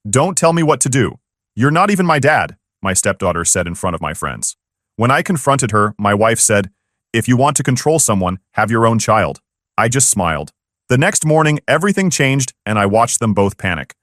Don't tell me what to do. You're not even my dad, my stepdaughter said in front of my friends. When I confronted her, my wife said, if you want to control someone, have your own child. I just smiled. The next morning, everything changed, and I watched them both panic.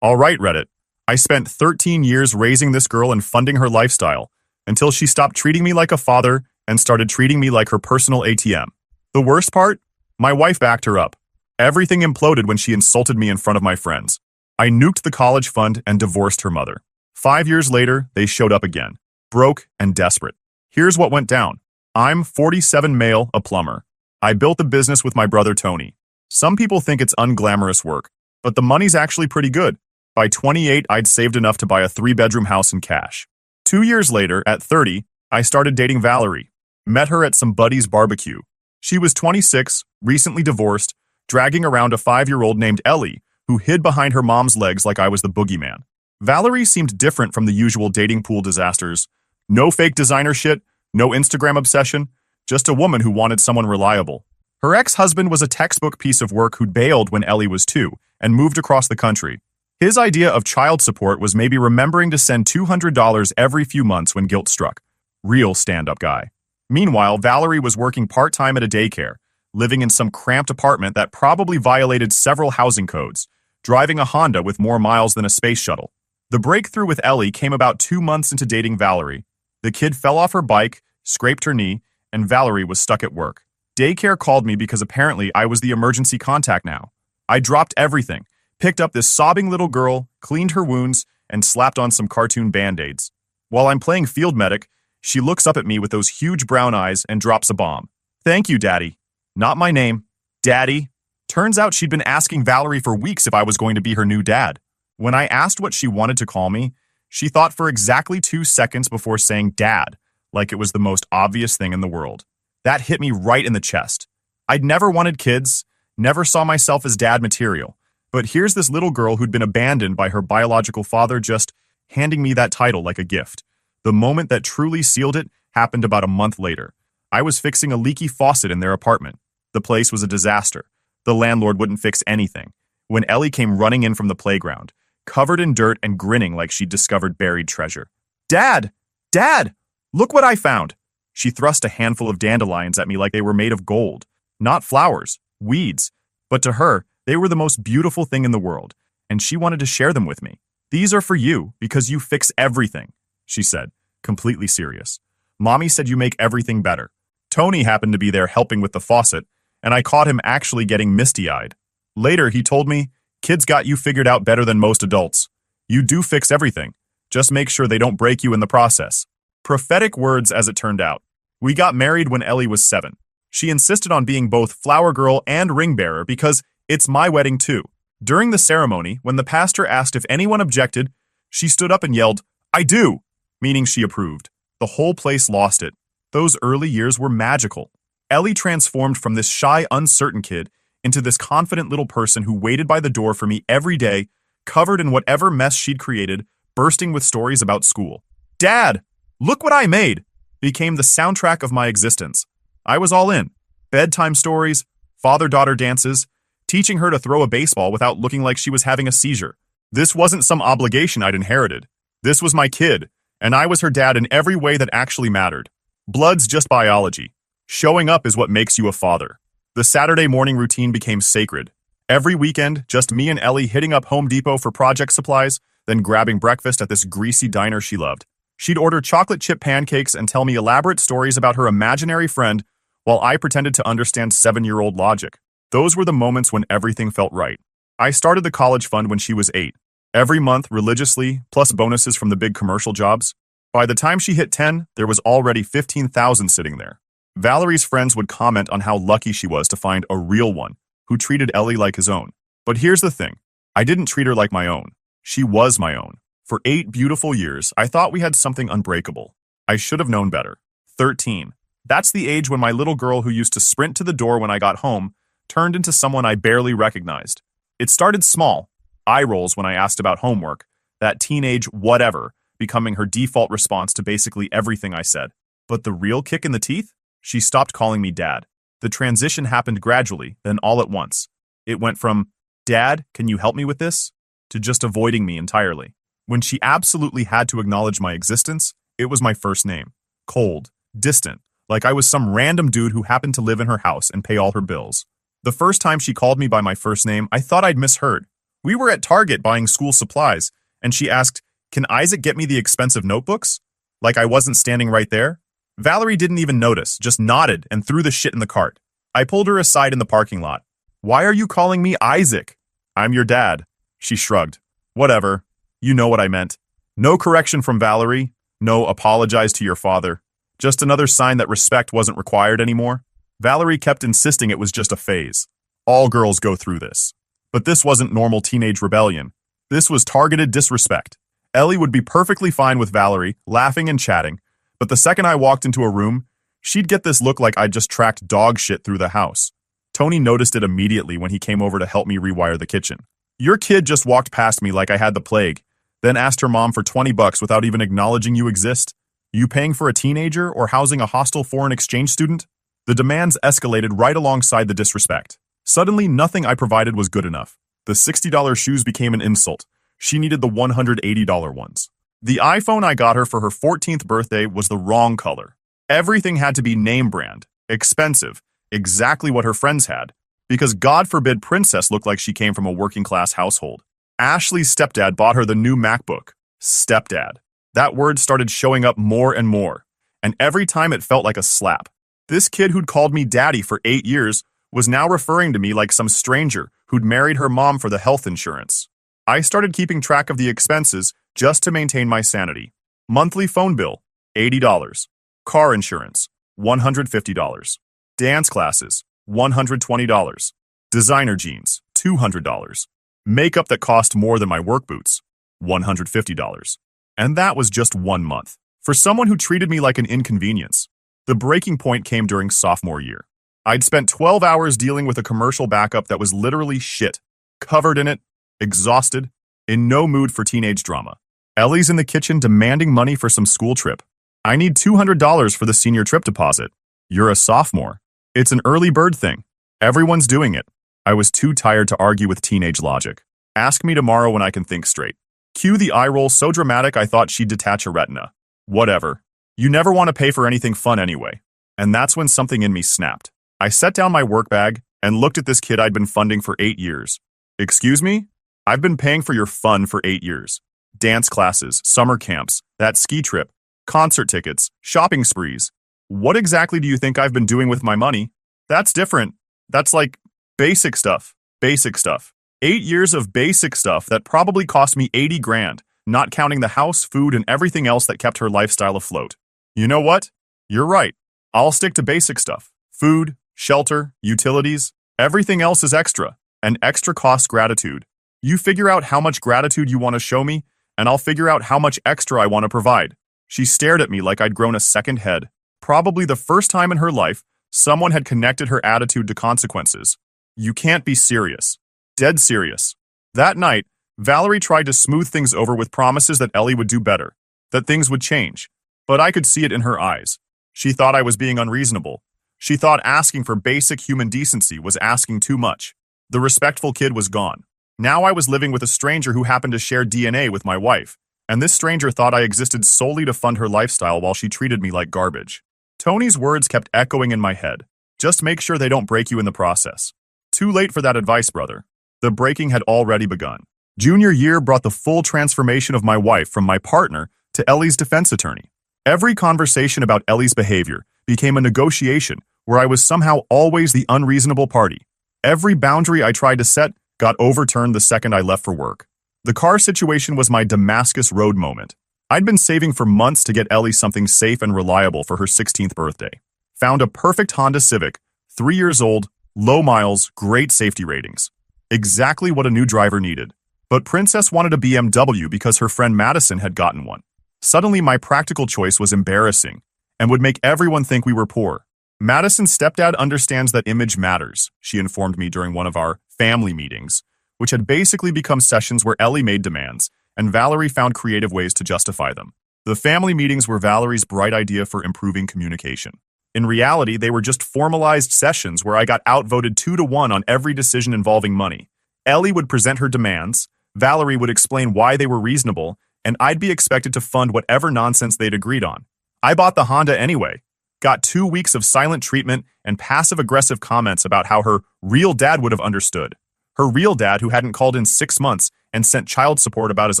All right, Reddit. I spent 13 years raising this girl and funding her lifestyle, until she stopped treating me like a father and started treating me like her personal ATM. The worst part? My wife backed her up. Everything imploded when she insulted me in front of my friends. I nuked the college fund and divorced her mother. 5 years later, they showed up again, broke and desperate. Here's what went down. I'm 47 male, a plumber. I built the business with my brother Tony. Some people think it's unglamorous work, but the money's actually pretty good. By 28, I'd saved enough to buy a 3-bedroom house in cash. 2 years later, at 30, I started dating Valerie. Met her at some buddy's barbecue. She was 26, recently divorced, dragging around a 5-year-old named Ellie, who hid behind her mom's legs like I was the boogeyman. Valerie seemed different from the usual dating pool disasters. No fake designer shit, no Instagram obsession, just a woman who wanted someone reliable. Her ex-husband was a textbook piece of work who'd bailed when Ellie was 2 and moved across the country. His idea of child support was maybe remembering to send $200 every few months when guilt struck. Real stand-up guy. Meanwhile, Valerie was working part-time at a daycare, living in some cramped apartment that probably violated several housing codes, driving a Honda with more miles than a space shuttle. The breakthrough with Ellie came about 2 months into dating Valerie. The kid fell off her bike, scraped her knee, and Valerie was stuck at work. Daycare called me because apparently I was the emergency contact now. I dropped everything, picked up this sobbing little girl, cleaned her wounds, and slapped on some cartoon band-aids. While I'm playing field medic, she looks up at me with those huge brown eyes and drops a bomb. Thank you, Daddy. Not my name. Daddy. Turns out she'd been asking Valerie for weeks if I was going to be her new dad. When I asked what she wanted to call me, she thought for exactly 2 seconds before saying Dad, like it was the most obvious thing in the world. That hit me right in the chest. I'd never wanted kids, never saw myself as dad material. But here's this little girl who'd been abandoned by her biological father just handing me that title like a gift. The moment that truly sealed it happened about a month later. I was fixing a leaky faucet in their apartment. The place was a disaster. The landlord wouldn't fix anything. When Ellie came running in from the playground, covered in dirt and grinning like she'd discovered buried treasure. Dad! Dad! Look what I found! She thrust a handful of dandelions at me like they were made of gold. Not flowers, weeds. But to her, they were the most beautiful thing in the world, and she wanted to share them with me. These are for you because you fix everything, she said, completely serious. Mommy said you make everything better. Tony happened to be there helping with the faucet, and I caught him actually getting misty-eyed. Later, he told me, kids got you figured out better than most adults. You do fix everything. Just make sure they don't break you in the process. Prophetic words as it turned out. We got married when Ellie was 7. She insisted on being both flower girl and ring bearer because it's my wedding too. During the ceremony, when the pastor asked if anyone objected, she stood up and yelled, I do, meaning she approved. The whole place lost it. Those early years were magical. Ellie transformed from this shy, uncertain kid into this confident little person who waited by the door for me every day, covered in whatever mess she'd created, bursting with stories about school. Dad, look what I made! Became the soundtrack of my existence. I was all in. Bedtime stories, father-daughter dances, teaching her to throw a baseball without looking like she was having a seizure. This wasn't some obligation I'd inherited. This was my kid, and I was her dad in every way that actually mattered. Blood's just biology. Showing up is what makes you a father. The Saturday morning routine became sacred. Every weekend, just me and Ellie hitting up Home Depot for project supplies, then grabbing breakfast at this greasy diner she loved. She'd order chocolate chip pancakes and tell me elaborate stories about her imaginary friend while I pretended to understand 7-year-old logic. Those were the moments when everything felt right. I started the college fund when she was 8. Every month, religiously, plus bonuses from the big commercial jobs. By the time she hit 10, there was already $15,000 sitting there. Valerie's friends would comment on how lucky she was to find a real one who treated Ellie like his own. But here's the thing. I didn't treat her like my own. She was my own. For 8 beautiful years, I thought we had something unbreakable. I should have known better. 13. That's the age when my little girl who used to sprint to the door when I got home turned into someone I barely recognized. It started small, eye rolls when I asked about homework, that teenage whatever becoming her default response to basically everything I said. But the real kick in the teeth? She stopped calling me Dad. The transition happened gradually, then all at once. It went from, Dad, can you help me with this? to just avoiding me entirely. When she absolutely had to acknowledge my existence, it was my first name. Cold, distant, like I was some random dude who happened to live in her house and pay all her bills. The first time she called me by my first name, I thought I'd misheard. We were at Target buying school supplies, and she asked, "Can Isaac get me the expensive notebooks?" Like I wasn't standing right there. Valerie didn't even notice, just nodded and threw the shit in the cart. I pulled her aside in the parking lot. "Why are you calling me Isaac?" "I'm your dad." She shrugged. "Whatever. You know what I meant." No correction from Valerie. No apologize to your father. Just another sign that respect wasn't required anymore. Valerie kept insisting it was just a phase. All girls go through this. But this wasn't normal teenage rebellion. This was targeted disrespect. Ellie would be perfectly fine with Valerie, laughing and chatting, but the second I walked into a room, she'd get this look like I'd just tracked dog shit through the house. Tony noticed it immediately when he came over to help me rewire the kitchen. "Your kid just walked past me like I had the plague, then asked her mom for $20 without even acknowledging you exist. You paying for a teenager or housing a hostile foreign exchange student?" The demands escalated right alongside the disrespect. Suddenly, nothing I provided was good enough. The $60 shoes became an insult. She needed the $180 ones. The iPhone I got her for her 14th birthday was the wrong color. Everything had to be name brand, expensive, exactly what her friends had, because God forbid Princess looked like she came from a working class household. Ashley's stepdad bought her the new MacBook. Stepdad. That word started showing up more and more, and every time it felt like a slap. This kid who'd called me daddy for 8 years was now referring to me like some stranger who'd married her mom for the health insurance. I started keeping track of the expenses just to maintain my sanity. Monthly phone bill, $80. Car insurance, $150. Dance classes, $120. Designer jeans, $200. Makeup that cost more than my work boots, $150. And that was just 1 month. For someone who treated me like an inconvenience. The breaking point came during sophomore year. I'd spent 12 hours dealing with a commercial backup that was literally shit. Covered in it, exhausted, in no mood for teenage drama. Ellie's in the kitchen demanding money for some school trip. I need $200 for the senior trip deposit. You're a sophomore. It's an early bird thing. Everyone's doing it. I was too tired to argue with teenage logic. Ask me tomorrow when I can think straight. Cue the eye roll so dramatic I thought she'd detach a retina. Whatever. You never want to pay for anything fun anyway. And that's when something in me snapped. I set down my work bag and looked at this kid I'd been funding for 8 years. "Excuse me? I've been paying for your fun for 8 years. Dance classes, summer camps, that ski trip, concert tickets, shopping sprees. What exactly do you think I've been doing with my money? That's different. That's like basic stuff. Basic stuff. 8 years of basic stuff that probably cost me 80 grand, not counting the house, food, and everything else that kept her lifestyle afloat. You know what? You're right. I'll stick to basic stuff. Food, shelter, utilities, everything else is extra, and extra costs gratitude. You figure out how much gratitude you want to show me, and I'll figure out how much extra I want to provide." She stared at me like I'd grown a second head. Probably the first time in her life, someone had connected her attitude to consequences. You can't be serious. Dead serious. That night, Valerie tried to smooth things over with promises that Ellie would do better, that things would change. But I could see it in her eyes. She thought I was being unreasonable. She thought asking for basic human decency was asking too much. The respectful kid was gone. Now I was living with a stranger who happened to share DNA with my wife, and this stranger thought I existed solely to fund her lifestyle while she treated me like garbage. Tony's words kept echoing in my head. Just make sure they don't break you in the process. Too late for that advice, brother. The breaking had already begun. Junior year brought the full transformation of my wife from my partner to Ellie's defense attorney. Every conversation about Ellie's behavior became a negotiation where I was somehow always the unreasonable party. Every boundary I tried to set got overturned the second I left for work. The car situation was my Damascus Road moment. I'd been saving for months to get Ellie something safe and reliable for her 16th birthday. Found a perfect Honda Civic, 3 years old, low miles, great safety ratings. Exactly what a new driver needed. But Princess wanted a BMW because her friend Madison had gotten one. Suddenly my practical choice was embarrassing and would make everyone think we were poor. Madison's stepdad understands that image matters, she informed me during one of our family meetings, which had basically become sessions where Ellie made demands, and Valerie found creative ways to justify them. The family meetings were Valerie's bright idea for improving communication. In reality, they were just formalized sessions where I got outvoted 2-1 on every decision involving money. Ellie would present her demands, Valerie would explain why they were reasonable, and I'd be expected to fund whatever nonsense they'd agreed on. I bought the Honda anyway, got 2 weeks of silent treatment and passive-aggressive comments about how her real dad would have understood. Her real dad who hadn't called in 6 months and sent child support about as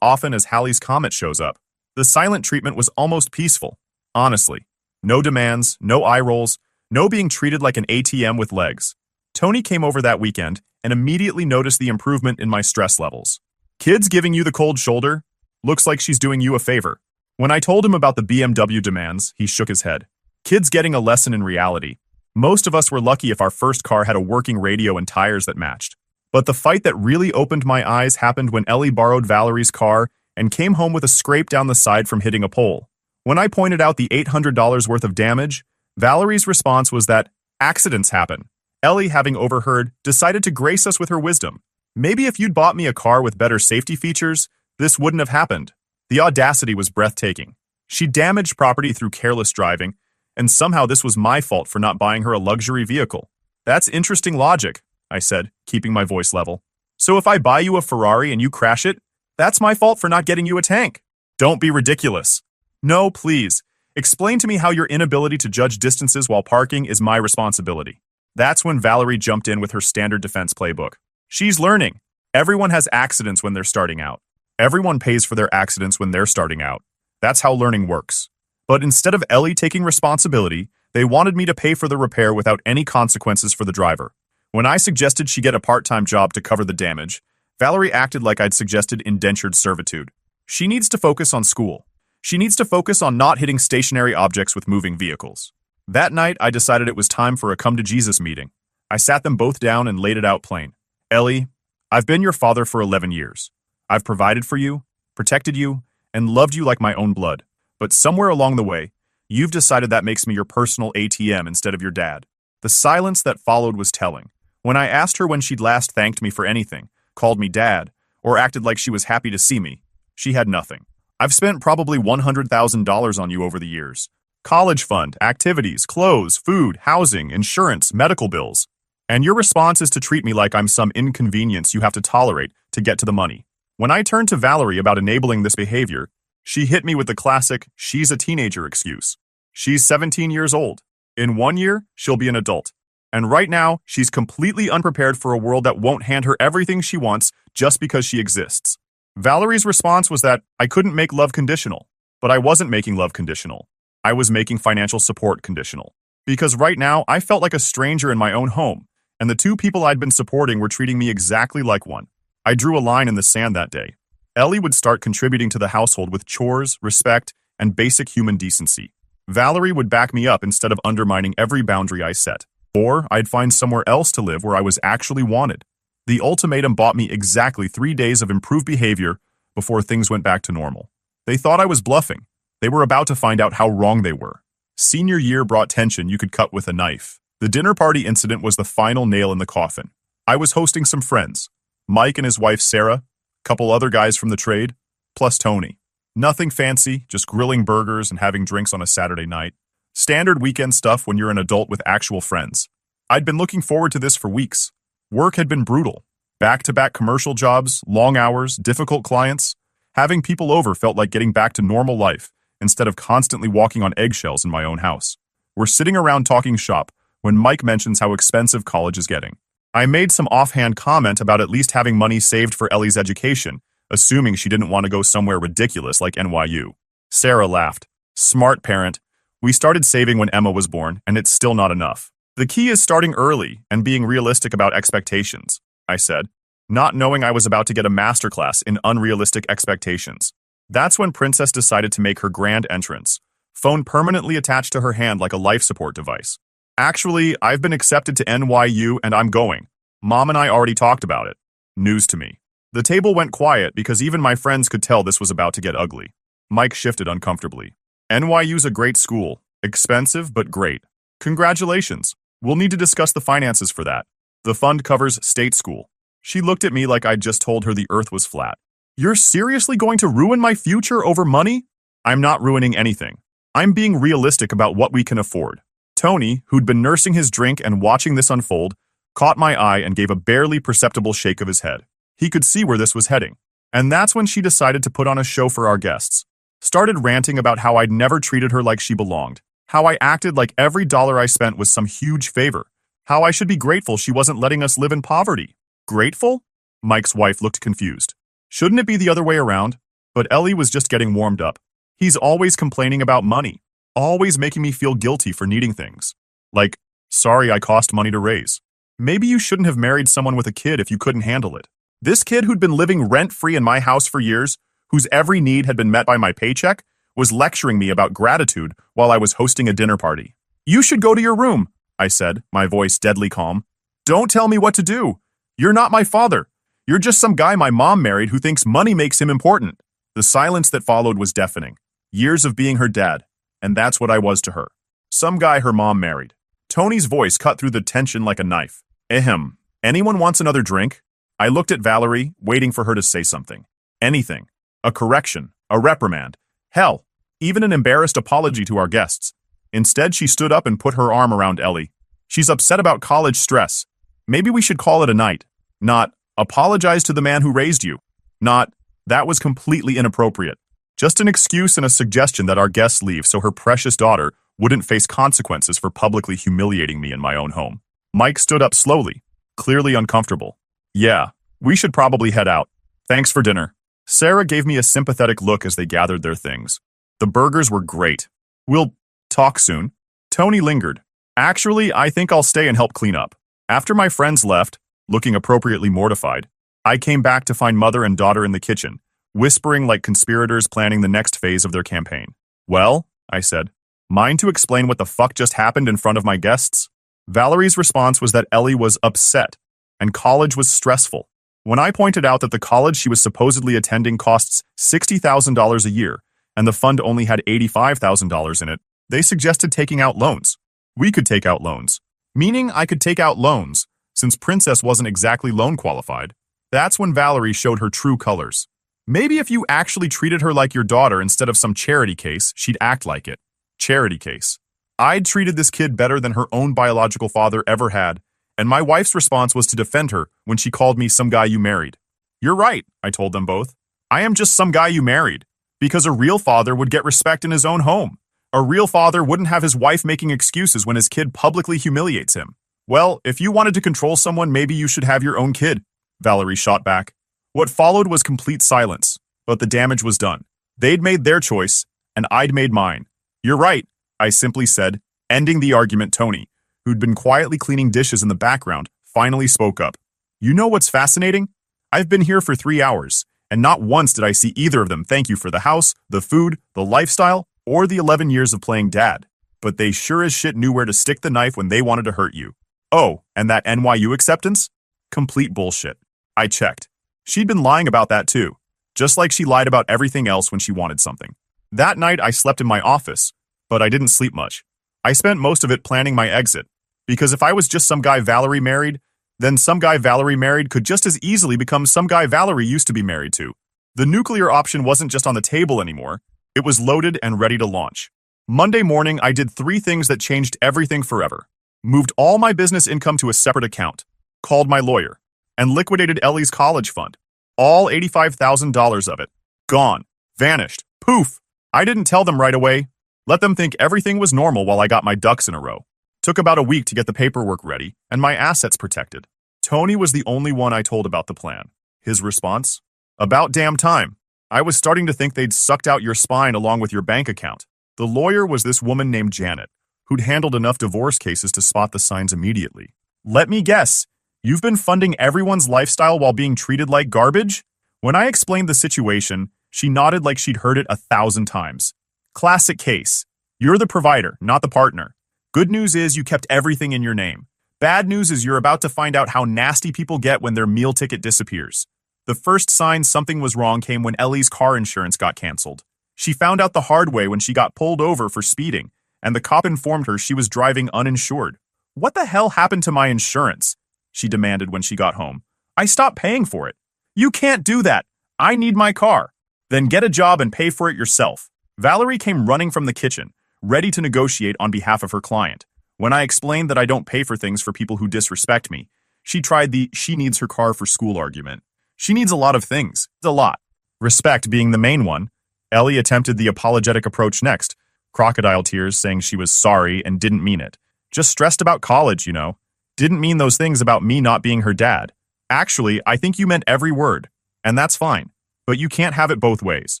often as Hallie's Comet shows up. The silent treatment was almost peaceful, honestly. No demands, no eye rolls, no being treated like an ATM with legs. Tony came over that weekend and immediately noticed the improvement in my stress levels. Kids giving you the cold shoulder? Looks like she's doing you a favor. When I told him about the BMW demands, he shook his head. Kids getting a lesson in reality. Most of us were lucky if our first car had a working radio and tires that matched. But the fight that really opened my eyes happened when Ellie borrowed Valerie's car and came home with a scrape down the side from hitting a pole. When I pointed out the $800 worth of damage, Valerie's response was that accidents happen. Ellie, having overheard, decided to grace us with her wisdom. Maybe if you'd bought me a car with better safety features, this wouldn't have happened. The audacity was breathtaking. She damaged property through careless driving, and somehow this was my fault for not buying her a luxury vehicle. That's interesting logic, I said, keeping my voice level. So if I buy you a Ferrari and you crash it, that's my fault for not getting you a tank. Don't be ridiculous. No, please. Explain to me how your inability to judge distances while parking is my responsibility. That's when Valerie jumped in with her standard defense playbook. She's learning. Everyone has accidents when they're starting out. Everyone pays for their accidents when they're starting out. That's how learning works. But instead of Ellie taking responsibility, they wanted me to pay for the repair without any consequences for the driver. When I suggested she get a part-time job to cover the damage, Valerie acted like I'd suggested indentured servitude. She needs to focus on school. She needs to focus on not hitting stationary objects with moving vehicles. That night, I decided it was time for a come-to-Jesus meeting. I sat them both down and laid it out plain. Ellie, I've been your father for 11 years. I've provided for you, protected you, and loved you like my own blood. But somewhere along the way, you've decided that makes me your personal ATM instead of your dad. The silence that followed was telling. When I asked her when she'd last thanked me for anything, called me dad, or acted like she was happy to see me, she had nothing. I've spent probably $100,000 on you over the years. College fund, activities, clothes, food, housing, insurance, medical bills. And your response is to treat me like I'm some inconvenience you have to tolerate to get to the money. When I turned to Valerie about enabling this behavior, she hit me with the classic, she's a teenager excuse. She's 17 years old. In 1 year, she'll be an adult. And right now, she's completely unprepared for a world that won't hand her everything she wants just because she exists. Valerie's response was that I couldn't make love conditional. But I wasn't making love conditional. I was making financial support conditional. Because right now, I felt like a stranger in my own home, and the 2 people I'd been supporting were treating me exactly like one. I drew a line in the sand that day. Ellie would start contributing to the household with chores, respect, and basic human decency. Valerie would back me up instead of undermining every boundary I set. Or I'd find somewhere else to live where I was actually wanted. The ultimatum bought me exactly 3 days of improved behavior before things went back to normal. They thought I was bluffing. They were about to find out how wrong they were. Senior year brought tension you could cut with a knife. The dinner party incident was the final nail in the coffin. I was hosting some friends. Mike and his wife Sarah, a couple other guys from the trade, plus Tony. Nothing fancy, just grilling burgers and having drinks on a Saturday night. Standard weekend stuff when you're an adult with actual friends. I'd been looking forward to this for weeks. Work had been brutal. Back-to-back commercial jobs, long hours, difficult clients. Having people over felt like getting back to normal life instead of constantly walking on eggshells in my own house. We're sitting around talking shop when Mike mentions how expensive college is getting. I made some offhand comment about at least having money saved for Ellie's education, assuming she didn't want to go somewhere ridiculous like NYU. Sarah laughed. Smart parent. We started saving when Emma was born, and it's still not enough. The key is starting early and being realistic about expectations, I said, not knowing I was about to get a masterclass in unrealistic expectations. That's when Princess decided to make her grand entrance, phone permanently attached to her hand like a life support device. Actually, I've been accepted to NYU and I'm going. Mom and I already talked about it. News to me. The table went quiet because even my friends could tell this was about to get ugly. Mike shifted uncomfortably. NYU's a great school. Expensive, but great. Congratulations. We'll need to discuss the finances for that. The fund covers state school. She looked at me like I'd just told her the earth was flat. You're seriously going to ruin my future over money? I'm not ruining anything. I'm being realistic about what we can afford. Tony, who'd been nursing his drink and watching this unfold, caught my eye and gave a barely perceptible shake of his head. He could see where this was heading. And that's when she decided to put on a show for our guests. Started ranting about how I'd never treated her like she belonged, how I acted like every dollar I spent was some huge favor, how I should be grateful she wasn't letting us live in poverty. Grateful? Mike's wife looked confused. Shouldn't it be the other way around? But Ellie was just getting warmed up. He's always complaining about money, always making me feel guilty for needing things. Like, sorry I cost money to raise. Maybe you shouldn't have married someone with a kid if you couldn't handle it. This kid who'd been living rent-free in my house for years, whose every need had been met by my paycheck, was lecturing me about gratitude while I was hosting a dinner party. You should go to your room, I said, my voice deadly calm. Don't tell me what to do. You're not my father. You're just some guy my mom married who thinks money makes him important. The silence that followed was deafening. Years of being her dad, and that's what I was to her. Some guy her mom married. Tony's voice cut through the tension like a knife. Ahem. Anyone wants another drink? I looked at Valerie, waiting for her to say something. Anything. A correction. A reprimand. Hell, even an embarrassed apology to our guests. Instead, she stood up and put her arm around Ellie. She's upset about college stress. Maybe we should call it a night. Not, apologize to the man who raised you. Not, that was completely inappropriate. Just an excuse and a suggestion that our guests leave so her precious daughter wouldn't face consequences for publicly humiliating me in my own home. Mike stood up slowly, clearly uncomfortable. Yeah, we should probably head out. Thanks for dinner. Sarah gave me a sympathetic look as they gathered their things. The burgers were great. We'll talk soon. Tony lingered. Actually, I think I'll stay and help clean up. After my friends left, looking appropriately mortified, I came back to find mother and daughter in the kitchen, whispering like conspirators planning the next phase of their campaign. Well, I said, mind to explain what the fuck just happened in front of my guests? Valerie's response was that Ellie was upset, and college was stressful. When I pointed out that the college she was supposedly attending costs $60,000 a year, and the fund only had $85,000 in it, they suggested taking out loans. We could take out loans. Meaning I could take out loans, since Princess wasn't exactly loan qualified. That's when Valerie showed her true colors. Maybe if you actually treated her like your daughter instead of some charity case, she'd act like it. Charity case. I'd treated this kid better than her own biological father ever had, and my wife's response was to defend her when she called me some guy you married. You're right, I told them both. I am just some guy you married, because a real father would get respect in his own home. A real father wouldn't have his wife making excuses when his kid publicly humiliates him. Well, if you wanted to control someone, maybe you should have your own kid, Valerie shot back. What followed was complete silence, but the damage was done. They'd made their choice, and I'd made mine. You're right, I simply said, ending the argument. Tony, who'd been quietly cleaning dishes in the background, finally spoke up. You know what's fascinating? I've been here for 3 hours, and not once did I see either of them thank you for the house, the food, the lifestyle, or the 11 years of playing dad. But they sure as shit knew where to stick the knife when they wanted to hurt you. Oh, and that NYU acceptance? Complete bullshit. I checked. She'd been lying about that too, just like she lied about everything else when she wanted something. That night I slept in my office, but I didn't sleep much. I spent most of it planning my exit, because if I was just some guy Valerie married, then some guy Valerie married could just as easily become some guy Valerie used to be married to. The nuclear option wasn't just on the table anymore, it was loaded and ready to launch. Monday morning, I did 3 things that changed everything forever. Moved all my business income to a separate account, called my lawyer, and liquidated Ellie's college fund. All $85,000 of it. Gone. Vanished. Poof. I didn't tell them right away. Let them think everything was normal while I got my ducks in a row. Took about a week to get the paperwork ready and my assets protected. Tony was the only one I told about the plan. His response? About damn time. I was starting to think they'd sucked out your spine along with your bank account. The lawyer was this woman named Janet, who'd handled enough divorce cases to spot the signs immediately. Let me guess. You've been funding everyone's lifestyle while being treated like garbage? When I explained the situation, she nodded like she'd heard it 1,000 times. Classic case. You're the provider, not the partner. Good news is you kept everything in your name. Bad news is you're about to find out how nasty people get when their meal ticket disappears. The first sign something was wrong came when Ellie's car insurance got canceled. She found out the hard way when she got pulled over for speeding, and the cop informed her she was driving uninsured. What the hell happened to my insurance? She demanded when she got home. I stopped paying for it. You can't do that. I need my car. Then get a job and pay for it yourself. Valerie came running from the kitchen, ready to negotiate on behalf of her client. When I explained that I don't pay for things for people who disrespect me, she tried the she needs her car for school argument. She needs a lot of things. A lot. Respect being the main one. Ellie attempted the apologetic approach next, crocodile tears saying she was sorry and didn't mean it. Just stressed about college, you know. Didn't mean those things about me not being her dad. Actually, I think you meant every word. And that's fine. But you can't have it both ways.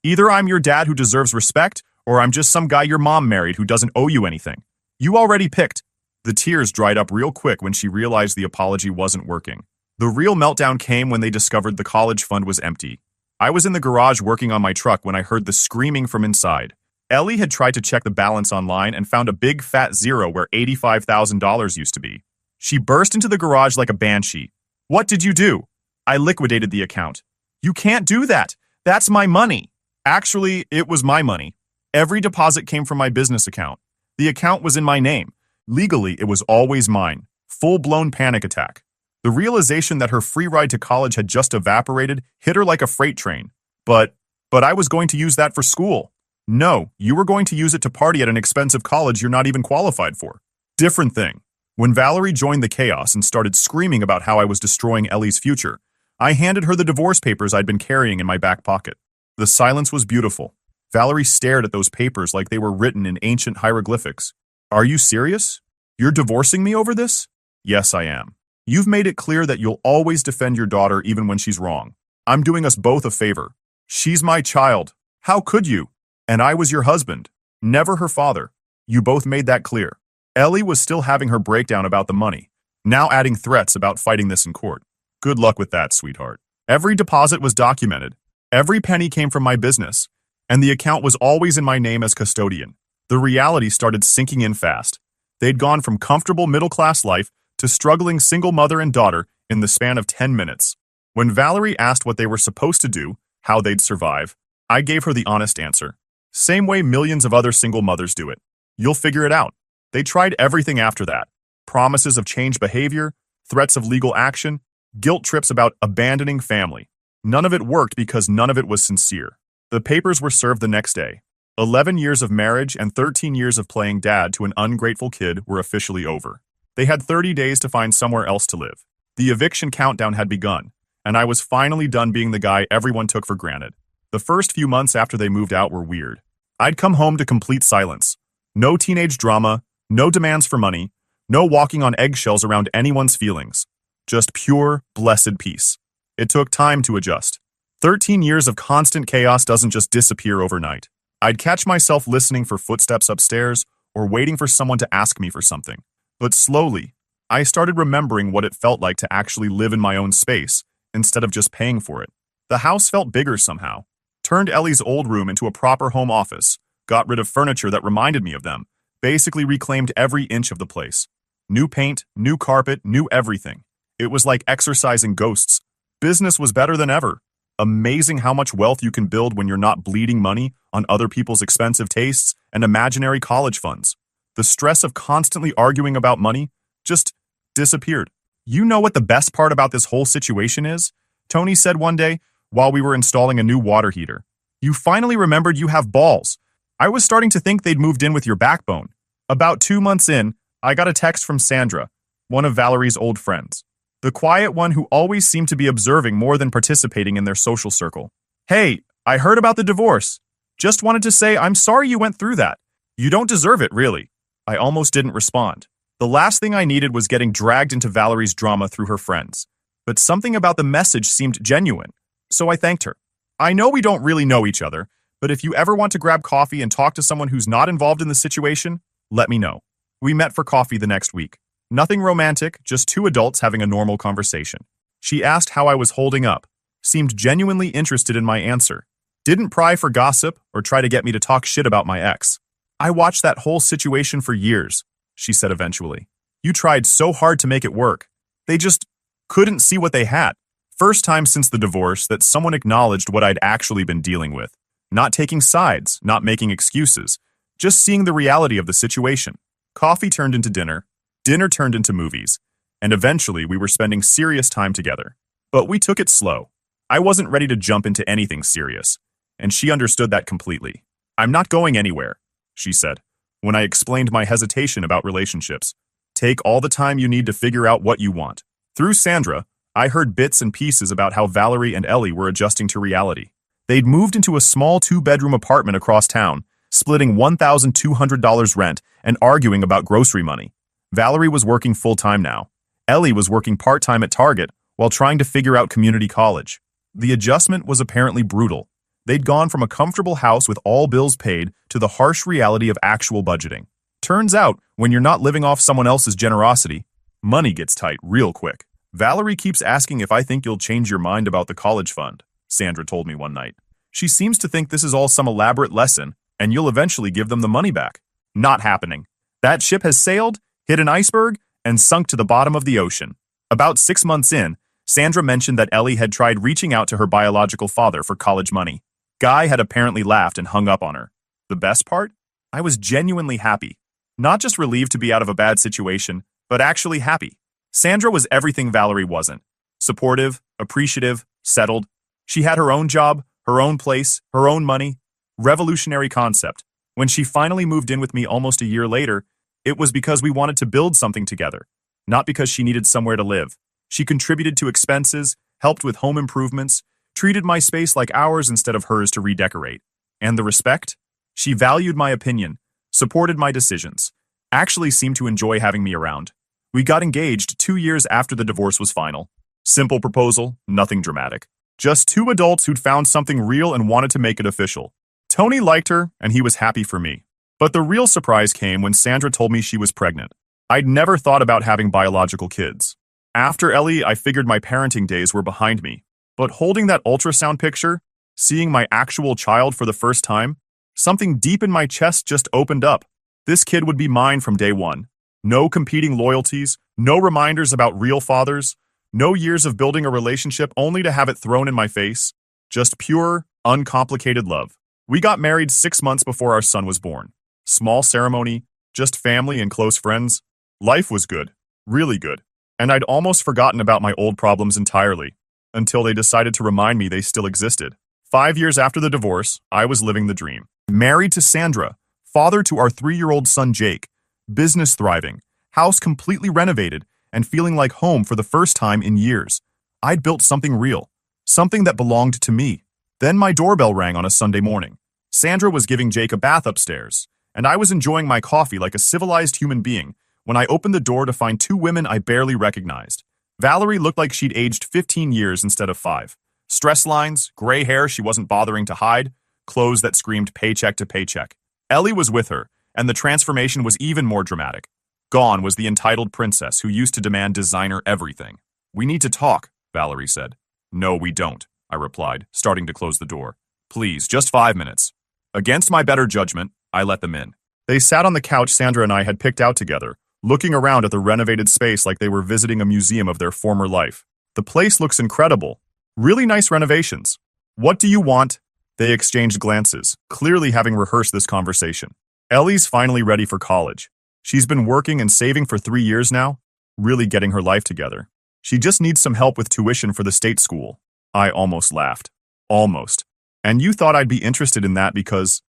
Either I'm your dad who deserves respect, or I'm just some guy your mom married who doesn't owe you anything. You already picked. The tears dried up real quick when she realized the apology wasn't working. The real meltdown came when they discovered the college fund was empty. I was in the garage working on my truck when I heard the screaming from inside. Ellie had tried to check the balance online and found a big fat zero where $85,000 used to be. She burst into the garage like a banshee. What did you do? I liquidated the account. You can't do that. That's my money. Actually, it was my money. Every deposit came from my business account. The account was in my name. Legally, it was always mine. Full-blown panic attack. The realization that her free ride to college had just evaporated hit her like a freight train. But I was going to use that for school. No, you were going to use it to party at an expensive college you're not even qualified for. Different thing. When Valerie joined the chaos and started screaming about how I was destroying Ellie's future, I handed her the divorce papers I'd been carrying in my back pocket. The silence was beautiful. Valerie stared at those papers like they were written in ancient hieroglyphics. Are you serious? You're divorcing me over this? Yes, I am. You've made it clear that you'll always defend your daughter even when she's wrong. I'm doing us both a favor. She's my child. How could you? And I was your husband, never her father. You both made that clear. Ellie was still having her breakdown about the money, now adding threats about fighting this in court. Good luck with that, sweetheart. Every deposit was documented. Every penny came from my business, and the account was always in my name as custodian. The reality started sinking in fast. They'd gone from comfortable middle-class life to struggling single mother and daughter in the span of 10 minutes. When Valerie asked what they were supposed to do, how they'd survive, I gave her the honest answer. Same way millions of other single mothers do it. You'll figure it out. They tried everything after that. Promises of changed behavior, threats of legal action, guilt trips about abandoning family. None of it worked because none of it was sincere. The papers were served the next day. 11 years of marriage and 13 years of playing dad to an ungrateful kid were officially over. They had 30 days to find somewhere else to live. The eviction countdown had begun, and I was finally done being the guy everyone took for granted. The first few months after they moved out were weird. I'd come home to complete silence. No teenage drama, no demands for money, no walking on eggshells around anyone's feelings. Just pure, blessed peace. It took time to adjust. 13 years of constant chaos doesn't just disappear overnight. I'd catch myself listening for footsteps upstairs or waiting for someone to ask me for something. But slowly, I started remembering what it felt like to actually live in my own space instead of just paying for it. The house felt bigger somehow. Turned Ellie's old room into a proper home office, got rid of furniture that reminded me of them, basically reclaimed every inch of the place. New paint, new carpet, new everything. It was like exorcising ghosts. Business was better than ever. Amazing how much wealth you can build when you're not bleeding money on other people's expensive tastes and imaginary college funds. The stress of constantly arguing about money just disappeared. You know what the best part about this whole situation is? Tony said one day while we were installing a new water heater. You finally remembered you have balls. I was starting to think they'd moved in with your backbone. About 2 months in, I got a text from Sandra, one of Valerie's old friends. The quiet one who always seemed to be observing more than participating in their social circle. Hey, I heard about the divorce. Just wanted to say I'm sorry you went through that. You don't deserve it, really. I almost didn't respond. The last thing I needed was getting dragged into Valerie's drama through her friends. But something about the message seemed genuine, so I thanked her. I know we don't really know each other, but if you ever want to grab coffee and talk to someone who's not involved in the situation, let me know. We met for coffee the next week. Nothing romantic, just two adults having a normal conversation. She asked how I was holding up, seemed genuinely interested in my answer. Didn't pry for gossip or try to get me to talk shit about my ex. I watched that whole situation for years, she said eventually. You tried so hard to make it work. They just couldn't see what they had. First time since the divorce that someone acknowledged what I'd actually been dealing with. Not taking sides, not making excuses, just seeing the reality of the situation. Coffee turned into dinner. Dinner turned into movies, and eventually we were spending serious time together. But we took it slow. I wasn't ready to jump into anything serious, and she understood that completely. I'm not going anywhere, she said, when I explained my hesitation about relationships. Take all the time you need to figure out what you want. Through Sandra, I heard bits and pieces about how Valerie and Ellie were adjusting to reality. They'd moved into a small two-bedroom apartment across town, splitting $1,200 rent and arguing about grocery money. Valerie was working full-time now. Ellie was working part-time at Target while trying to figure out community college. The adjustment was apparently brutal. They'd gone from a comfortable house with all bills paid to the harsh reality of actual budgeting. Turns out, when you're not living off someone else's generosity, money gets tight real quick. Valerie keeps asking if I think you'll change your mind about the college fund, Sandra told me one night. She seems to think this is all some elaborate lesson, and you'll eventually give them the money back. Not happening. That ship has sailed, hit an iceberg, and sunk to the bottom of the ocean. About 6 months in, Sandra mentioned that Ellie had tried reaching out to her biological father for college money. Guy had apparently laughed and hung up on her. The best part? I was genuinely happy. Not just relieved to be out of a bad situation, but actually happy. Sandra was everything Valerie wasn't. Supportive, appreciative, settled. She had her own job, her own place, her own money. Revolutionary concept. When she finally moved in with me almost a year later, it was because we wanted to build something together, not because she needed somewhere to live. She contributed to expenses, helped with home improvements, treated my space like ours instead of hers to redecorate. And the respect? She valued my opinion, supported my decisions, actually seemed to enjoy having me around. We got engaged 2 years after the divorce was final. Simple proposal, nothing dramatic. Just two adults who'd found something real and wanted to make it official. Tony liked her, and he was happy for me. But the real surprise came when Sandra told me she was pregnant. I'd never thought about having biological kids. After Ellie, I figured my parenting days were behind me. But holding that ultrasound picture, seeing my actual child for the first time, something deep in my chest just opened up. This kid would be mine from day one. No competing loyalties, no reminders about real fathers, no years of building a relationship only to have it thrown in my face. Just pure, uncomplicated love. We got married 6 months before our son was born. Small ceremony, just family and close friends. Life was good, really good. And I'd almost forgotten about my old problems entirely, until they decided to remind me they still existed. 5 years after the divorce, I was living the dream. Married to Sandra, father to our 3-year-old son Jake, business thriving, house completely renovated, and feeling like home for the first time in years. I'd built something real, something that belonged to me. Then my doorbell rang on a Sunday morning. Sandra was giving Jake a bath upstairs, and I was enjoying my coffee like a civilized human being when I opened the door to find 2 women I barely recognized. Valerie looked like she'd aged 15 years instead of 5. Stress lines, gray hair she wasn't bothering to hide, clothes that screamed paycheck to paycheck. Ellie was with her, and the transformation was even more dramatic. Gone was the entitled princess who used to demand designer everything. "We need to talk," Valerie said. "No, we don't," I replied, starting to close the door. "Please, just 5 minutes." Against my better judgment, I let them in. They sat on the couch Sandra and I had picked out together, looking around at the renovated space like they were visiting a museum of their former life. "The place looks incredible. Really nice renovations. What do you want?" They exchanged glances, clearly having rehearsed this conversation. "Ellie's finally ready for college. She's been working and saving for 3 years now, really getting her life together. She just needs some help with tuition for the state school." I almost laughed. Almost. "And you thought I'd be interested in that because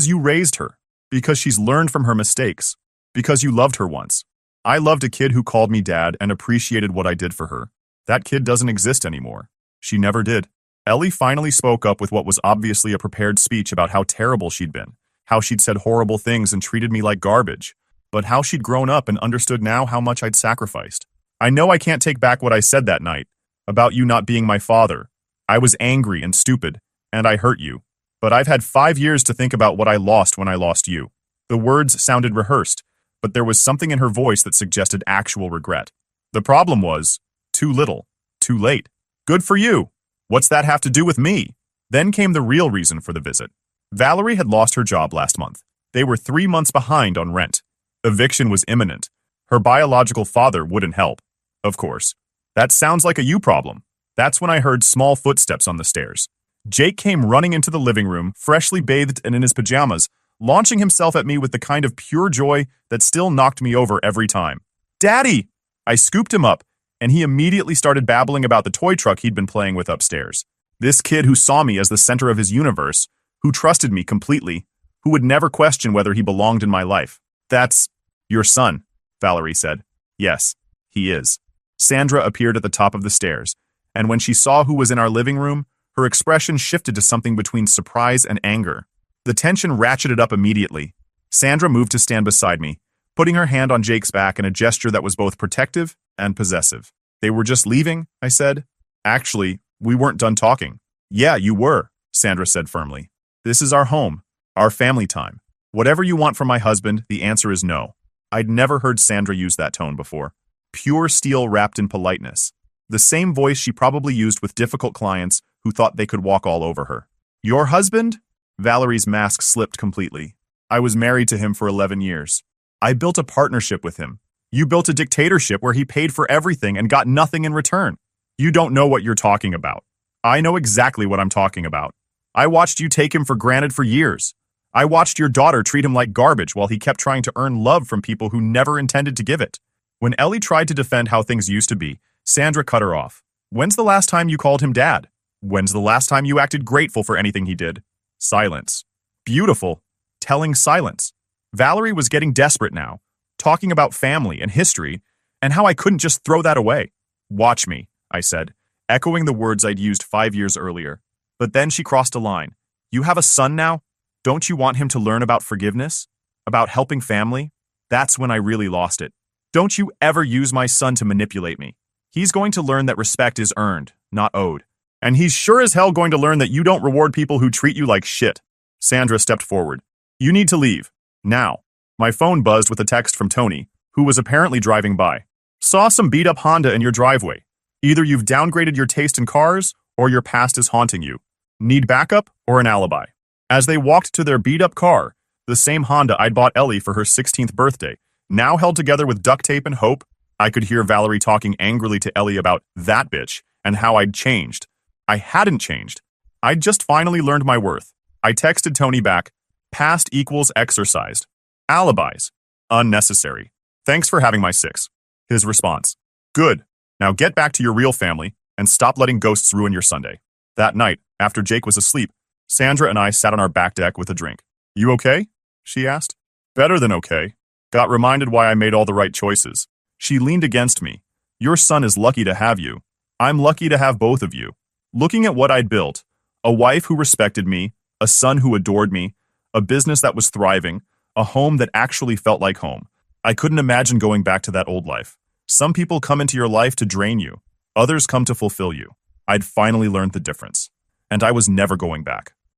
you raised her, because she's learned from her mistakes, because you loved her once." I loved a kid who called me dad and appreciated what I did for her. That kid doesn't exist anymore. She never did. Ellie finally spoke up with what was obviously a prepared speech about how terrible she'd been, how she'd said horrible things and treated me like garbage, but how she'd grown up and understood now how much I'd sacrificed. "I know I can't take back what I said that night, about you not being my father. I was angry and stupid, and I hurt you. But I've had 5 years to think about what I lost when I lost you." The words sounded rehearsed, but there was something in her voice that suggested actual regret. The problem was, too little, too late. "Good for you. What's that have to do with me?" Then came the real reason for the visit. Valerie had lost her job last month. They were 3 months behind on rent. Eviction was imminent. Her biological father wouldn't help. Of course. "That sounds like a you problem." That's when I heard small footsteps on the stairs. Jake came running into the living room, freshly bathed and in his pajamas, launching himself at me with the kind of pure joy that still knocked me over every time. "Daddy!" I scooped him up, and he immediately started babbling about the toy truck he'd been playing with upstairs. This kid who saw me as the center of his universe, who trusted me completely, who would never question whether he belonged in my life. "That's your son," Valerie said. "Yes, he is." Sandra appeared at the top of the stairs, and when she saw who was in our living room, her expression shifted to something between surprise and anger. The tension ratcheted up immediately. Sandra moved to stand beside me, putting her hand on Jake's back in a gesture that was both protective and possessive. They were just leaving, I said. Actually, we weren't done talking. Yeah, you were, Sandra said firmly. This is our home, our family time. Whatever you want from my husband, the answer is no. I'd never heard Sandra use that tone before. Pure steel wrapped in politeness. The same voice she probably used with difficult clients who thought they could walk all over her. Your husband? Valerie's mask slipped completely. I was married to him for 11 years. I built a partnership with him. You built a dictatorship where he paid for everything and got nothing in return. You don't know what you're talking about. I know exactly what I'm talking about. I watched you take him for granted for years. I watched your daughter treat him like garbage while he kept trying to earn love from people who never intended to give it. When Ellie tried to defend how things used to be, Sandra cut her off. When's the last time you called him dad? When's the last time you acted grateful for anything he did? Silence. Beautiful. Telling silence. Valerie was getting desperate now, talking about family and history, and how I couldn't just throw that away. Watch me, I said, echoing the words I'd used 5 years earlier. But then she crossed a line. You have a son now? Don't you want him to learn about forgiveness? About helping family? That's when I really lost it. Don't you ever use my son to manipulate me. He's going to learn that respect is earned, not owed. And he's sure as hell going to learn that you don't reward people who treat you like shit. Sandra stepped forward. You need to leave. Now. My phone buzzed with a text from Tony, who was apparently driving by. Saw some beat-up Honda in your driveway. Either you've downgraded your taste in cars, or your past is haunting you. Need backup or an alibi? As they walked to their beat-up car, the same Honda I'd bought Ellie for her 16th birthday, now held together with duct tape and hope, I could hear Valerie talking angrily to Ellie about that bitch and how I'd changed. I hadn't changed. I'd just finally learned my worth. I texted Tony back, past equals exercised. Alibis. Unnecessary. Thanks for having my 6. His response. Good. Now get back to your real family and stop letting ghosts ruin your Sunday. That night, after Jake was asleep, Sandra and I sat on our back deck with a drink. You okay? She asked. Better than okay. Got reminded why I made all the right choices. She leaned against me. Your son is lucky to have you. I'm lucky to have both of you. Looking at what I'd built, a wife who respected me, a son who adored me, a business that was thriving, a home that actually felt like home. I couldn't imagine going back to that old life. Some people come into your life to drain you. Others come to fulfill you. I'd finally learned the difference. And I was never going back.